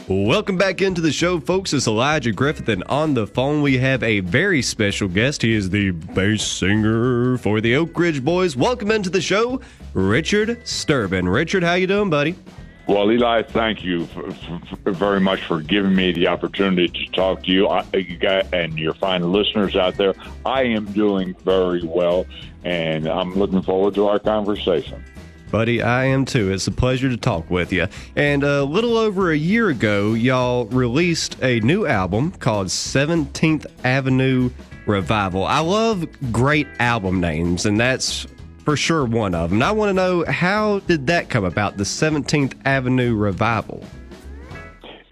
Welcome back into the show, folks. It's Elijah Griffith, and on the phone we have a very special guest. He is the bass singer for the Oak Ridge Boys. Welcome into the show, Richard Sterban. Richard, how you doing, buddy? Well, Eli, thank you very much for giving me the opportunity to talk to you, and your fine listeners out there. I am doing very well, and I'm looking forward to our conversation. Buddy, I am too. It's a pleasure to talk with you. And a little over a year ago, y'all released a new album called 17th Avenue Revival. I love great album names, and that's for sure one of them. I want to know, how did that come about, the 17th Avenue Revival?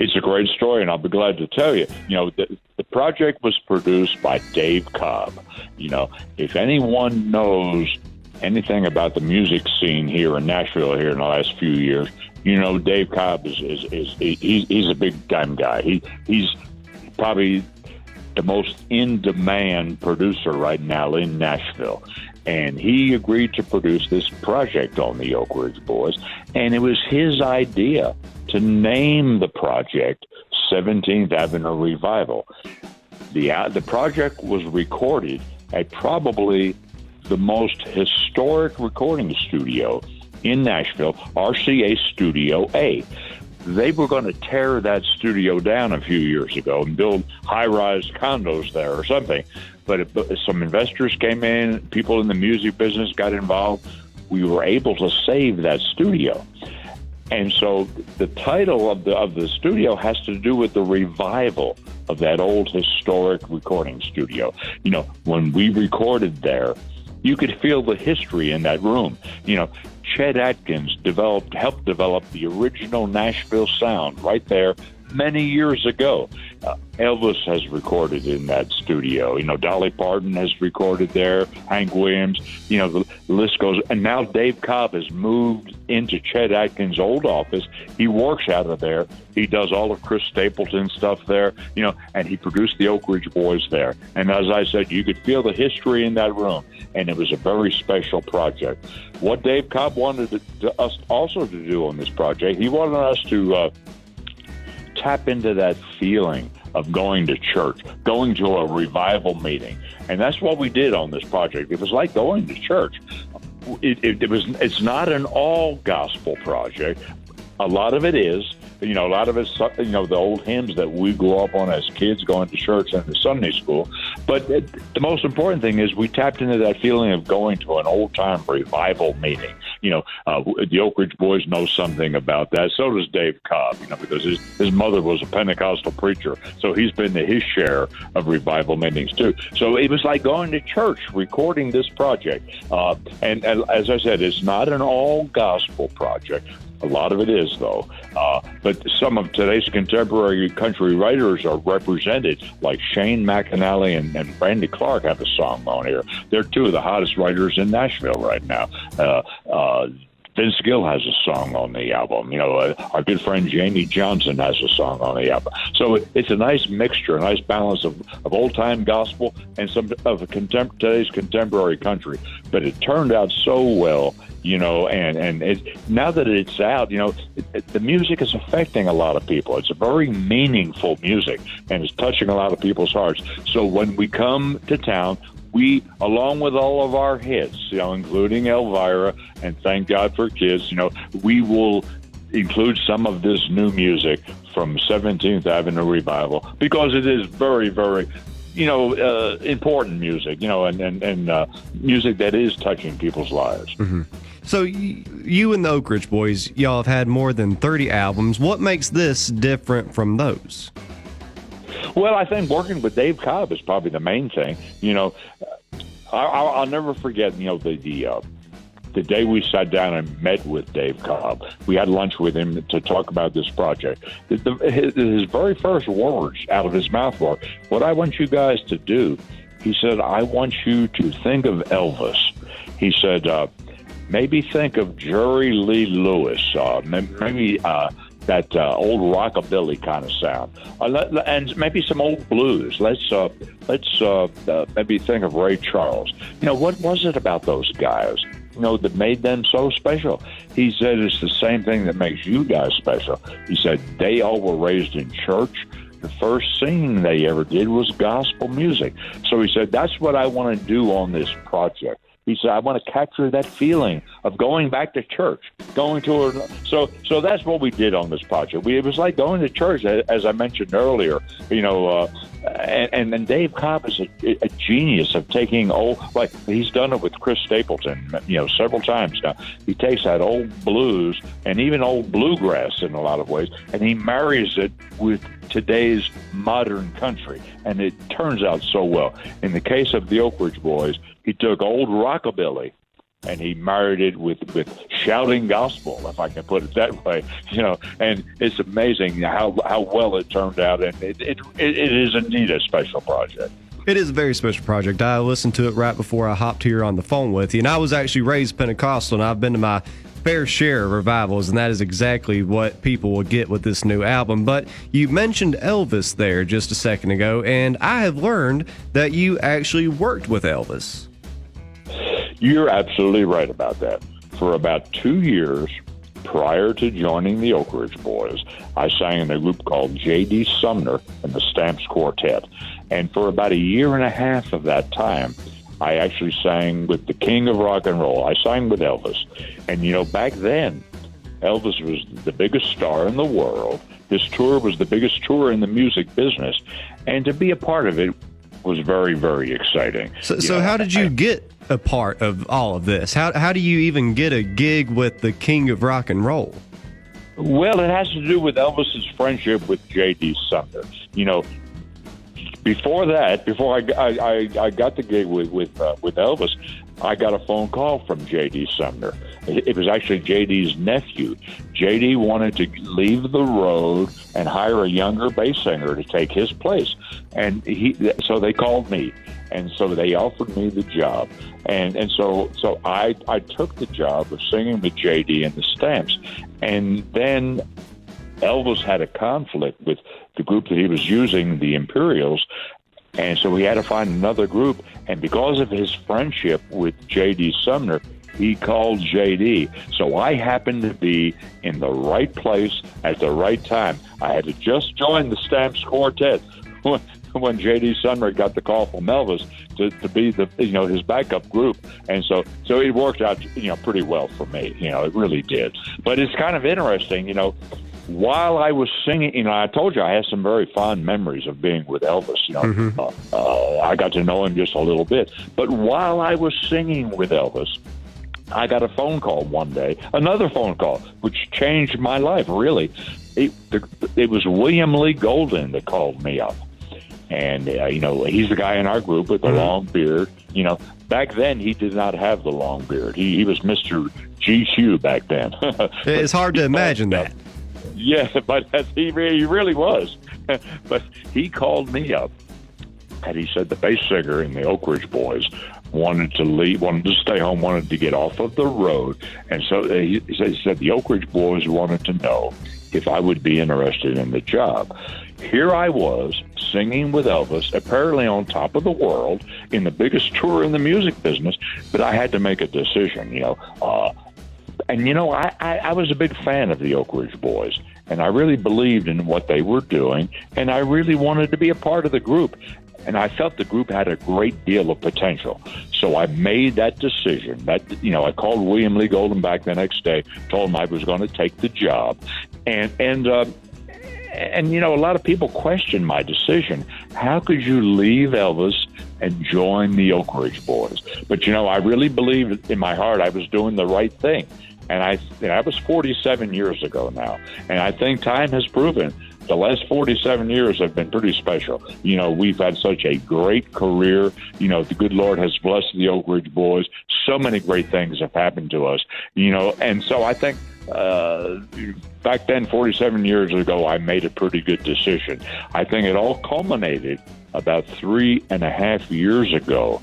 It's a great story, and I'll be glad to tell you. You know, the project was produced by Dave Cobb. You know, if anyone knows anything about the music scene here in Nashville here in the last few years, you know, Dave Cobb he's a big time guy. He's probably the most in-demand producer right now in Nashville. And he agreed to produce this project on the Oak Ridge Boys. And it was his idea to name the project 17th Avenue Revival. The project was recorded at probably the most historic recording studio in Nashville, RCA Studio A. They were going to tear that studio down a few years ago and build high-rise condos there or something. But some investors came in, people in the music business got involved. We were able to save that studio. And so the title of the studio has to do with the revival of that old historic recording studio. You know, when we recorded there, you could feel the history in that room. You know, Chet Atkins helped develop the original Nashville sound right there many years ago. Elvis has recorded in that studio. You know, Dolly Parton has recorded there, Hank Williams, you know, the list goes. And now Dave Cobb has moved into Chet Atkins' old office. He works out of there. He does all of Chris Stapleton stuff there, you know, and he produced the Oak Ridge Boys there. And as I said, you could feel the history in that room, and it was a very special project. What Dave Cobb wanted us also to do on this project, he wanted us to tap into that feeling of going to church, going to a revival meeting. And that's what we did on this project. It was like going to church. It's not an all gospel project. A lot of it is, you know, a lot of it's, you know, the old hymns that we grew up on as kids going to church and to Sunday school. But the most important thing is we tapped into that feeling of going to an old-time revival meeting. You know, the Oak Ridge Boys know something about that. So does Dave Cobb, you know, because his mother was a Pentecostal preacher. So he's been to his share of revival meetings, too. So it was like going to church, recording this project. And as I said, it's not an all-gospel project. A lot of it is, though. But some of today's contemporary country writers are represented, like Shane McAnally and Brandy Clark have a song on here. They're two of the hottest writers in Nashville right now. Vince Gill has a song on the album. You know, our good friend Jamie Johnson has a song on the album. So it's a nice mixture, a nice balance of old-time gospel and some of today's contemporary country. But it turned out so well, you know, and now that it's out, you know, the music is affecting a lot of people. It's a very meaningful music, and it's touching a lot of people's hearts. So when we come to town, we, along with all of our hits, you know, including Elvira and Thank God for Kids, you know, we will include some of this new music from 17th Avenue Revival, because it is very, very, you know, important music, you know, and music that is touching people's lives. Mm-hmm. So you and the Oak Ridge Boys, y'all have had more than 30 albums. What makes this different from those? Well, I think working with Dave Cobb is probably the main thing. You know, I'll never forget, you know, the day we sat down and met with Dave Cobb. We had lunch with him to talk about this project. His very first words out of his mouth were, "What I want you guys to do," he said, "I want you to think of Elvis." He said, maybe think of Jerry Lee Lewis, maybe that old rockabilly kind of sound, and maybe some old blues. Let's maybe think of Ray Charles. You know, what was it about those guys that made them so special. He said it's the same thing that makes you guys special. He said they all were raised in church. The first singing they ever did was gospel music. So he said, that's what I want to do on this project. He said, I want to capture that feeling of going back to church, going to a, so that's what we did on this project. It was like going to church, as I mentioned earlier, and then Dave Cobb is a genius of taking like he's done it with Chris Stapleton, several times now. He takes that old blues and even old bluegrass in a lot of ways, and he marries it with today's modern country, and it turns out so well. In the case of the Oak Ridge Boys, he took old rockabilly and he married it with shouting gospel, if I can put it that way, and it's amazing how well it turned out, and it is indeed a special project. It is a very special project. I listened to it right before I hopped here on the phone with you, and I was actually raised Pentecostal, and I've been to my fair share of revivals, and that is exactly what people will get with this new album. But you mentioned Elvis there just a second ago, and I have learned that you actually worked with Elvis. You're absolutely right about that. For about 2 years prior to joining the Oak Ridge Boys, I sang in a group called J.D. Sumner and the Stamps Quartet. And for about a year and a half of that time, I actually sang with the king of rock and roll. I sang with Elvis. And, back then, Elvis was the biggest star in the world. His tour was the biggest tour in the music business. And to be a part of it was very, very exciting. So how did you get a part of all of this? How do you even get a gig with the king of rock and roll? Well, it has to do with Elvis's friendship with J.D. Sumner. Before I got the gig with Elvis, I got a phone call from J.D. Sumner. It was actually J.D.'s nephew. J.D. wanted to leave the road and hire a younger bass singer to take his place, and so they called me, and so they offered me the job, and so I took the job of singing with J.D. and the Stamps, and then Elvis had a conflict with the group that he was using, the Imperials, and so we had to find another group. And because of his friendship with J.D. Sumner, he called J.D. So I happened to be in the right place at the right time. I had to just join the Stamps Quartet when J.D. Sumner got the call from Elvis to be his backup group, and so it worked out pretty well for me. It really did. But it's kind of interesting, while I was singing, I told you I had some very fond memories of being with Elvis. I got to know him just a little bit. But while I was singing with Elvis, I got a phone call one day, another phone call, which changed my life, really. It was William Lee Golden that called me up. And, he's the guy in our group with the long beard. Back then, he did not have the long beard. He was Mr. GQ back then. It's hard to imagine that. Yeah, but he really was. But he called me up, and he said the bass singer in the Oak Ridge Boys wanted to leave, wanted to stay home, wanted to get off of the road. And so he said the Oak Ridge Boys wanted to know if I would be interested in the job. Here I was singing with Elvis, apparently on top of the world, in the biggest tour in the music business, but I had to make a decision, I was a big fan of the Oak Ridge Boys, and I really believed in what they were doing, and I really wanted to be a part of the group. And I felt the group had a great deal of potential. So I made that decision. I called William Lee Golden back the next day, told him I was going to take the job. And a lot of people questioned my decision. How could you leave Elvis and join the Oak Ridge Boys? But, I really believed in my heart I was doing the right thing. And that was 47 years ago now. And I think time has proven the last 47 years have been pretty special. We've had such a great career. The good Lord has blessed the Oak Ridge Boys. So many great things have happened to us, and so I think back then, 47 years ago, I made a pretty good decision. I think it all culminated about 3.5 years ago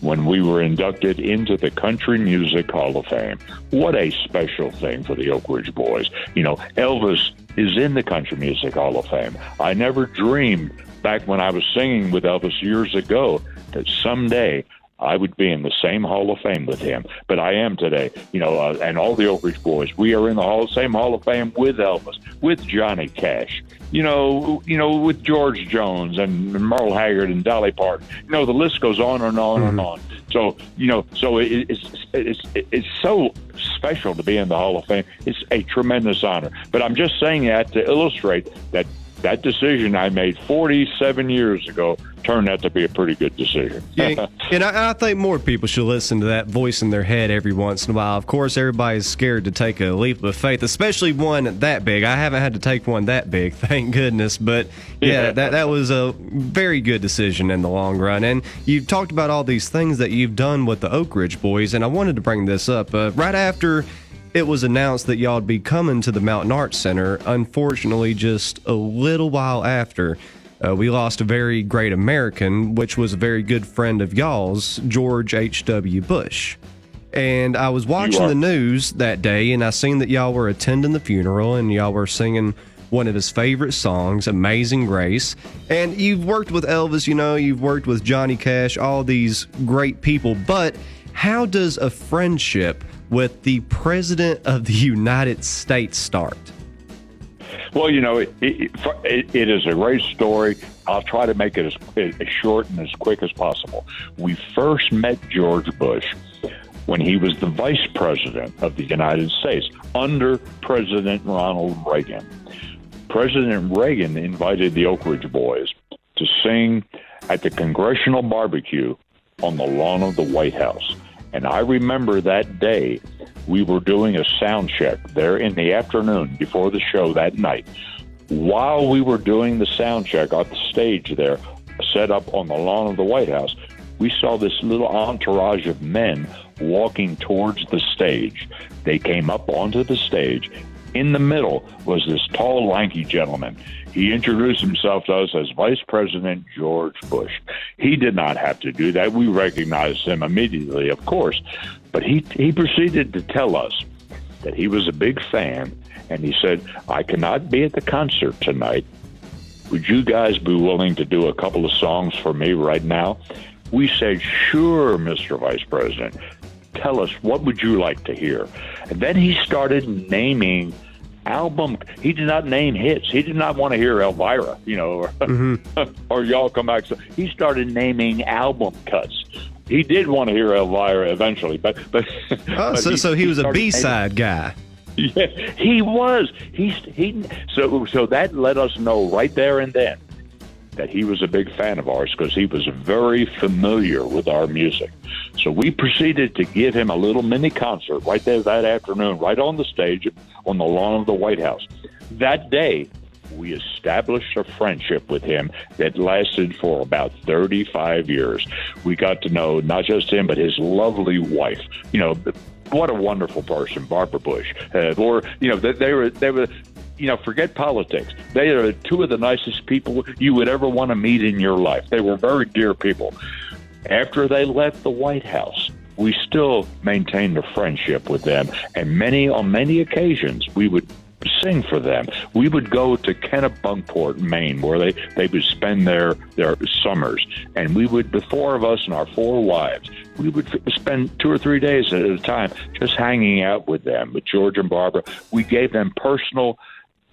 when we were inducted into the Country Music Hall of Fame. What a special thing for the Oak Ridge Boys. Elvis is in the Country Music Hall of Fame. I never dreamed back when I was singing with Elvis years ago that someday I would be in the same Hall of Fame with him. But I am today, and all the Oak Ridge Boys. We are in the same Hall of Fame with Elvis, with Johnny Cash, with George Jones and Merle Haggard and Dolly Parton. The list goes on and on and on. So, it's so special to be in the Hall of Fame. It's a tremendous honor. But I'm just saying that to illustrate that decision I made 47 years ago turned out to be a pretty good decision. Yeah, and I think more people should listen to that voice in their head every once in a while. Of course, everybody's scared to take a leap of faith, especially one that big. I haven't had to take one that big, thank goodness. But yeah, that was a very good decision in the long run. And you've talked about all these things that you've done with the Oak Ridge Boys, and I wanted to bring this up. Right after it was announced that y'all would be coming to the Mountain Arts Center, unfortunately, just a little while after, we lost a very great American, which was a very good friend of y'all's, George H.W. Bush. And I was watching the news that day, and I seen that y'all were attending the funeral, and y'all were singing one of his favorite songs, Amazing Grace. And you've worked with Elvis, you've worked with Johnny Cash, all these great people. But how does a friendship with the President of the United States start? Well, it is a great story. I'll try to make it as short and as quick as possible. We first met George Bush when he was the Vice President of the United States under President Ronald Reagan. President Reagan invited the Oak Ridge Boys to sing at the Congressional Barbecue on the lawn of the White House. And I remember that day we were doing a sound check there in the afternoon before the show that night. While we were doing the sound check on the stage there, set up on the lawn of the White House, we saw this little entourage of men walking towards the stage. They came up onto the stage. In the middle was this tall, lanky gentleman. He introduced himself to us as Vice President George Bush. He did not have to do that. We recognized him immediately, of course. But he proceeded to tell us that he was a big fan, and he said, I cannot be at the concert tonight. Would you guys be willing to do a couple of songs for me right now? We said, sure, Mr. Vice President. Tell us, what would you like to hear? And then he started naming album. He did not name hits. He did not want to hear Elvira, or Y'all Come Back. So he started naming album cuts. He did want to hear Elvira eventually, but so he was a B-side guy. Yeah, he was. So that let us know right there and then that he was a big fan of ours because he was very familiar with our music. So we proceeded to give him a little mini concert right there that afternoon, right on the stage on the lawn of the White House. That day, we established a friendship with him that lasted for about 35 years. We got to know not just him, but his lovely wife. What a wonderful person, Barbara Bush. They were forget politics. They are two of the nicest people you would ever want to meet in your life. They were very dear people. After they left the White House, we still maintained a friendship with them, and on many occasions, we would sing for them. We would go to Kennebunkport, Maine, where they would spend their summers, and we would, the four of us and our four wives, we would spend 2 or 3 days at a time just hanging out with them, with George and Barbara. We gave them personal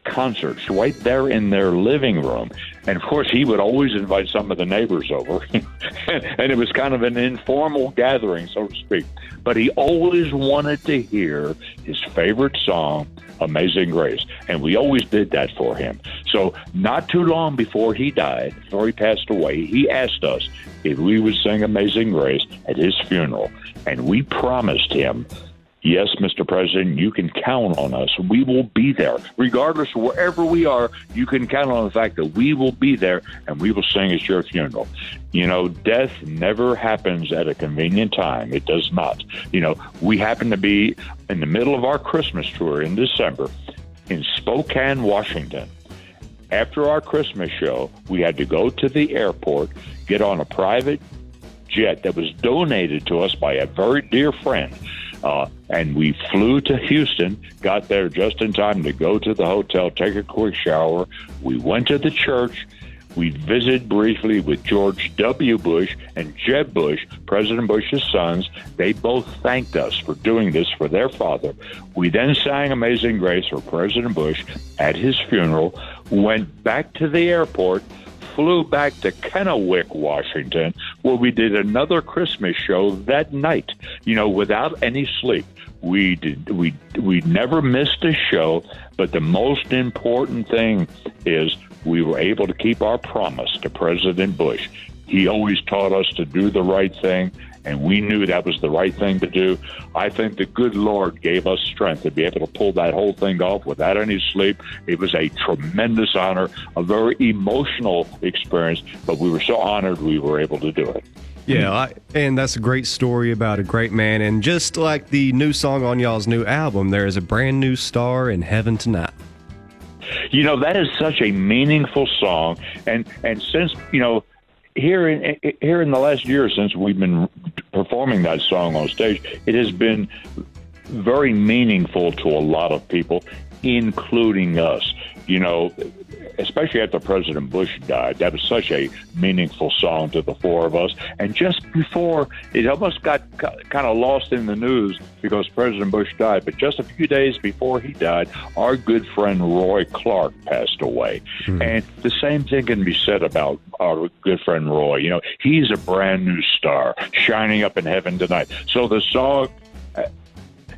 concerts right there in their living room. And of course, he would always invite some of the neighbors over. And it was kind of an informal gathering, so to speak. But he always wanted to hear his favorite song, Amazing Grace. And we always did that for him. So not too long before he died, before he passed away, he asked us if we would sing Amazing Grace at his funeral. And we promised him, yes, Mr. President, you can count on us. We will be there. Regardless of wherever we are, you can count on the fact that we will be there and we will sing at your funeral. Death never happens at a convenient time. It does not. We happen to be in the middle of our Christmas tour in December in Spokane, Washington. After our Christmas show, we had to go to the airport, get on a private jet that was donated to us by a very dear friend. And we flew to Houston, got there just in time to go to the hotel, take a quick shower. We went to the church. We visited briefly with George W. Bush and Jeb Bush, President Bush's sons. They both thanked us for doing this for their father. We then sang Amazing Grace for President Bush at his funeral, went back to the airport, flew back to Kennewick, Washington, where we did another Christmas show that night, without any sleep. We never missed a show, but the most important thing is we were able to keep our promise to President Bush. He always taught us to do the right thing, and we knew that was the right thing to do. I think the good Lord gave us strength to be able to pull that whole thing off without any sleep. It was a tremendous honor, a very emotional experience, but we were so honored we were able to do it. Yeah, and that's a great story about a great man. And just like the new song on y'all's new album, there is a brand new star in heaven tonight. That is such a meaningful song. And since, here in the last year since we've been performing that song on stage, it has been very meaningful to a lot of people, including us. Especially after President Bush died, that was such a meaningful song to the four of us. And just before, it almost got kind of lost in the news because President Bush died. But just a few days before he died, our good friend Roy Clark passed away. Mm-hmm. And the same thing can be said about our good friend Roy. He's a brand new star shining up in heaven tonight. So the song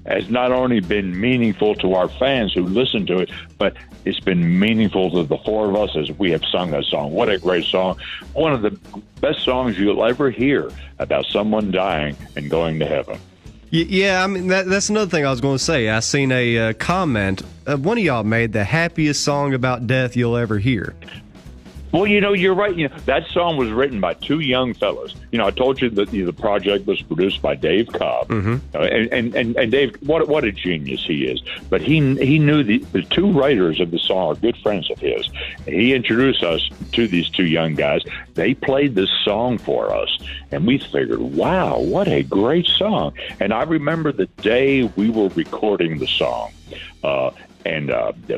has not only been meaningful to our fans who listen to it, but it's been meaningful to the four of us as we have sung that song. What a great song. One of the best songs you'll ever hear about someone dying and going to heaven. Yeah, I mean, that's another thing I was going to say. I seen a comment. One of y'all made the happiest song about death you'll ever hear. Well, you're right. That song was written by two young fellas. I told you that the project was produced by Dave Cobb. Mm-hmm. And Dave, what a genius he is. But he knew the two writers of the song are good friends of his. He introduced us to these two young guys. They played this song for us, and we figured, wow, what a great song. And I remember the day we were recording the song. And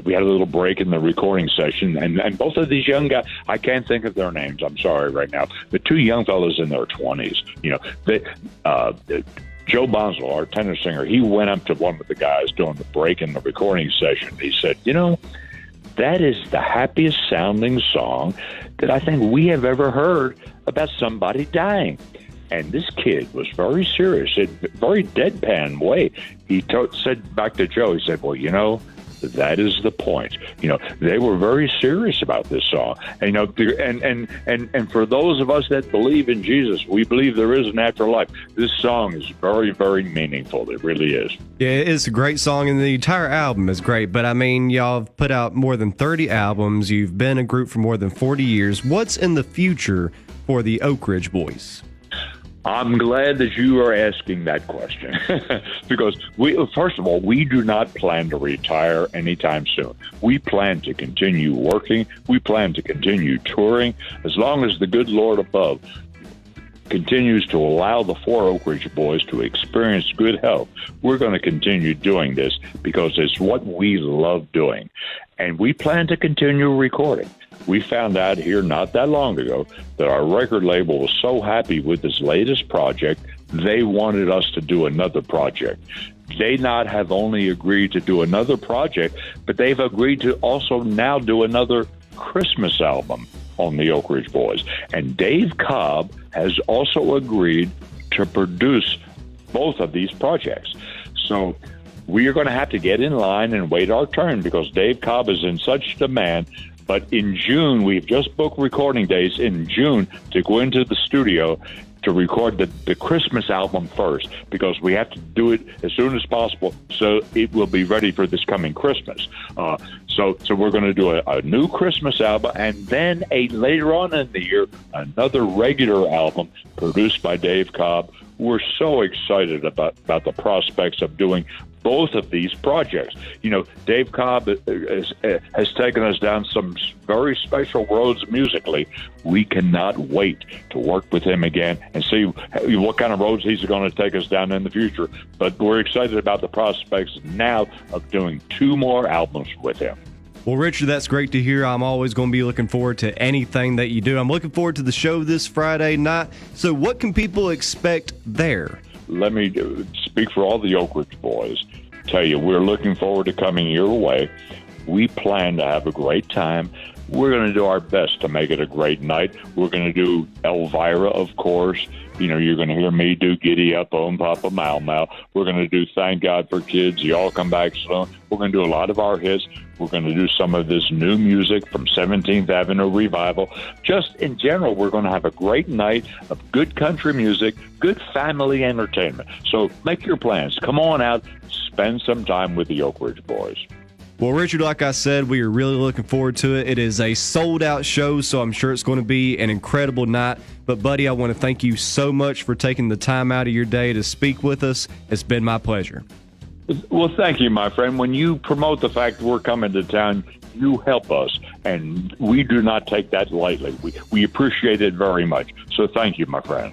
we had a little break in the recording session, and both of these young guys, I can't think of their names, I'm sorry right now, the two young fellas in their 20s, Joe Bonzo, our tenor singer, he went up to one of the guys doing the break in the recording session. He said, that is the happiest sounding song that I think we have ever heard about somebody dying. And this kid was very serious, in a very deadpan way. He said back to Joe, he said, well, that is the point. They were very serious about this song. And, and for those of us that believe in Jesus, we believe there is an afterlife. This song is very, very meaningful. It really is. Yeah, it's a great song, and the entire album is great. But, I mean, y'all have put out more than 30 albums. You've been a group for more than 40 years. What's in the future for the Oak Ridge Boys? I'm glad that you are asking that question because first of all, we do not plan to retire anytime soon. We plan to continue working. We plan to continue touring as long as the good Lord above continues to allow the four Oak Ridge Boys to experience good health. We're going to continue doing this because it's what we love doing. And we plan to continue recording. We found out here not that long ago that our record label was so happy with this latest project, they wanted us to do another project. They not have only agreed to do another project, but they've agreed to also now do another Christmas album on the Oak Ridge Boys. And Dave Cobb has also agreed to produce both of these projects. So we are going to have to get in line and wait our turn because Dave Cobb is in such demand. But in June, we've just booked recording days in June to go into the studio to record the Christmas album first because we have to do it as soon as possible so it will be ready for this coming Christmas. So we're going to do a new Christmas album and then later on in the year, another regular album produced by Dave Cobb. We're so excited about the prospects of doing both of these projects. Dave Cobb has taken us down some very special roads musically. We cannot wait to work with him again and see what kind of roads he's going to take us down in the future. But we're excited about the prospects now of doing two more albums with him. Well, Richard, that's great to hear. I'm always going to be looking forward to anything that you do. I'm looking forward to the show this Friday night. So what can people expect there? Let me speak for all the Oak Ridge boys. Tell you, we're looking forward to coming your way. We plan to have a great time. We're going to do our best to make it a great night. We're going to do Elvira, of course. You know, you're going to hear me do Giddy Up, Own Papa, Mau Mau. We're going to do Thank God for Kids, Y'all Come Back Slow. We're going to do a lot of our hits. We're going to do some of this new music from 17th Avenue Revival. Just in general, we're going to have a great night of good country music, good family entertainment. So make your plans. Come on out. Spend some time with the Oak Ridge boys. Well, Richard, like I said, we are really looking forward to it. It is a sold-out show, so I'm sure it's going to be an incredible night. But, buddy, I want to thank you so much for taking the time out of your day to speak with us. It's been my pleasure. Well, thank you, my friend. When you promote the fact that we're coming to town, you help us, and we do not take that lightly. We appreciate it very much. So thank you, my friend.